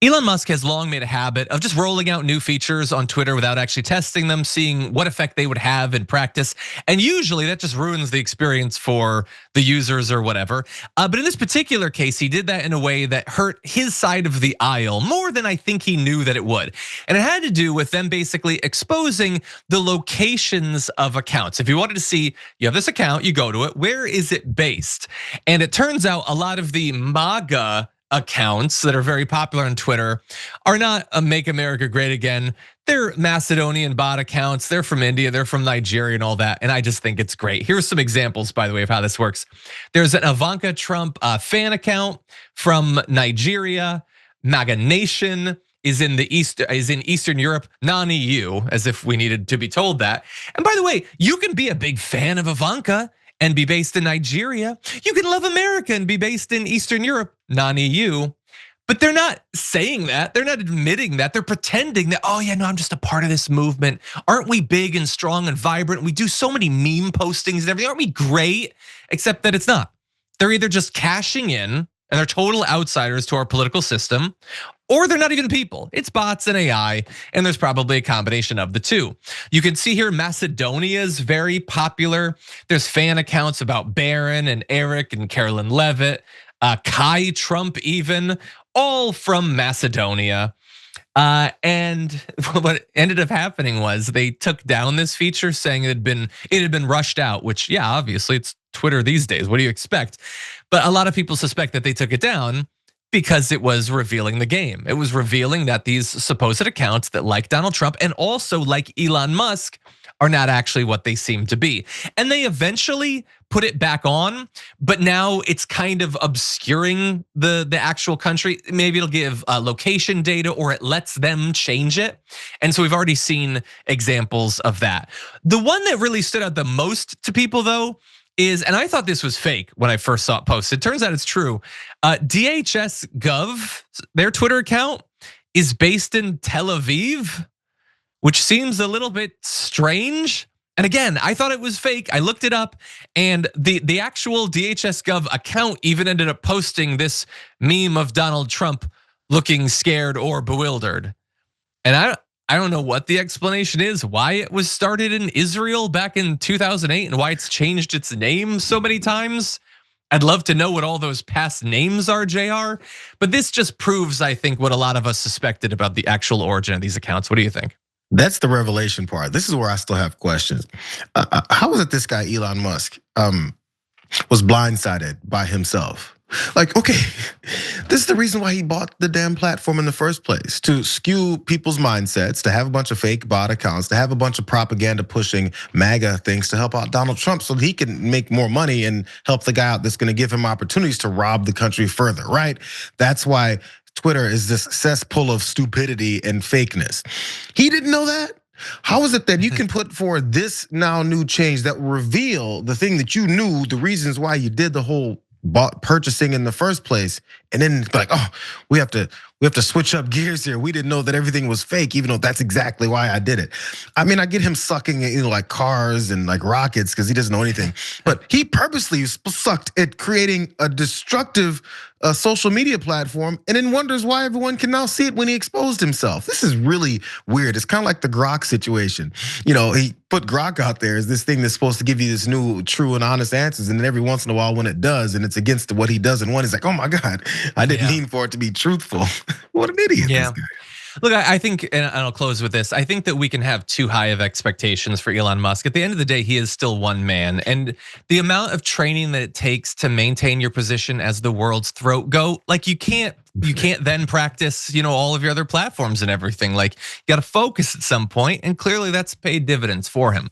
Elon Musk has long made a habit of just rolling out new features on Twitter without actually testing them, seeing what effect they would have in practice. And usually that just ruins the experience for the users or whatever. But in this particular case, he did that in a way that hurt his side of the aisle more than I think he knew that it would. And it had to do with them basically exposing the locations of accounts. If you wanted to see, you have this account, you go to it, where is it based? And it turns out a lot of the MAGA accounts that are very popular on Twitter are not a Make America Great Again. They're Macedonian bot accounts. They're from India, they're from Nigeria and all that. And I just think it's great. Here's some examples, by the way, of how this works. There's an Ivanka Trump fan account from Nigeria. MAGA Nation is in Eastern Europe, non-EU, as if we needed to be told that. And by the way, you can be a big fan of Ivanka and be based in Nigeria. You can love America and be based in Eastern Europe, non-EU. But they're not saying that, they're not admitting that, they're pretending that, oh yeah, no, I'm just a part of this movement. Aren't we big and strong and vibrant? We do so many meme postings and everything, aren't we great? Except that it's not. They're either just cashing in and they're total outsiders to our political system, or they're not even people. It's bots and AI, and there's probably a combination of the two. You can see here Macedonia is very popular. There's fan accounts about Barron and Eric and Carolyn Levitt, Kai Trump even, all from Macedonia. And what ended up happening was they took down this feature saying it had been rushed out, which yeah, obviously it's Twitter these days. What do you expect? But a lot of people suspect that they took it down because it was revealing the game. It was revealing that these supposed accounts that like Donald Trump and also like Elon Musk are not actually what they seem to be. And they eventually put it back on, but now it's kind of obscuring the actual country. Maybe it'll give location data or it lets them change it. And so we've already seen examples of that. The one that really stood out the most to people though is, and I thought this was fake when I first saw it posted. Turns out it's true. DHS Gov, their Twitter account is based in Tel Aviv, which seems a little bit strange. And again, I thought it was fake. I looked it up, and the actual DHS Gov account even ended up posting this meme of Donald Trump looking scared or bewildered. And I don't know what the explanation is, why it was started in Israel back in 2008 and why it's changed its name so many times. I'd love to know what all those past names are, JR. But this just proves, I think, what a lot of us suspected about the actual origin of these accounts. What do you think? That's the revelation part. This is where I still have questions. How is it this guy, Elon Musk, was blindsided by himself? Like, okay, this is the reason why he bought the damn platform in the first place, to skew people's mindsets, to have a bunch of fake bot accounts, to have a bunch of propaganda pushing MAGA things to help out Donald Trump so that he can make more money and help the guy out that's gonna give him opportunities to rob the country further, right? That's why Twitter is this cesspool of stupidity and fakeness. He didn't know that? How is it that you can put forward this now new change that will reveal the thing that you knew, the reasons why you did the whole purchasing in the first place, and then be like, oh, we have to switch up gears here. We didn't know that everything was fake, even though that's exactly why I did it. I mean, I get him sucking at like cars and like rockets because he doesn't know anything, but he purposely sucked at creating a destructive social media platform, and then wonders why everyone can now see it when he exposed himself. This is really weird. It's kind of like the Grok situation. He put Grok out there as this thing that's supposed to give you this new true and honest answers, and then every once in a while when it does and it's against what he does and one, he's like, oh my God, I didn't mean for it to be truthful. What an idiot this guy. Look, I think, and I'll close with this, I think that we can have too high of expectations for Elon Musk. At the end of the day, he is still one man. And the amount of training that it takes to maintain your position as the world's throat goat, like you can't then practice, all of your other platforms and everything. Like you gotta focus at some point, and clearly that's paid dividends for him.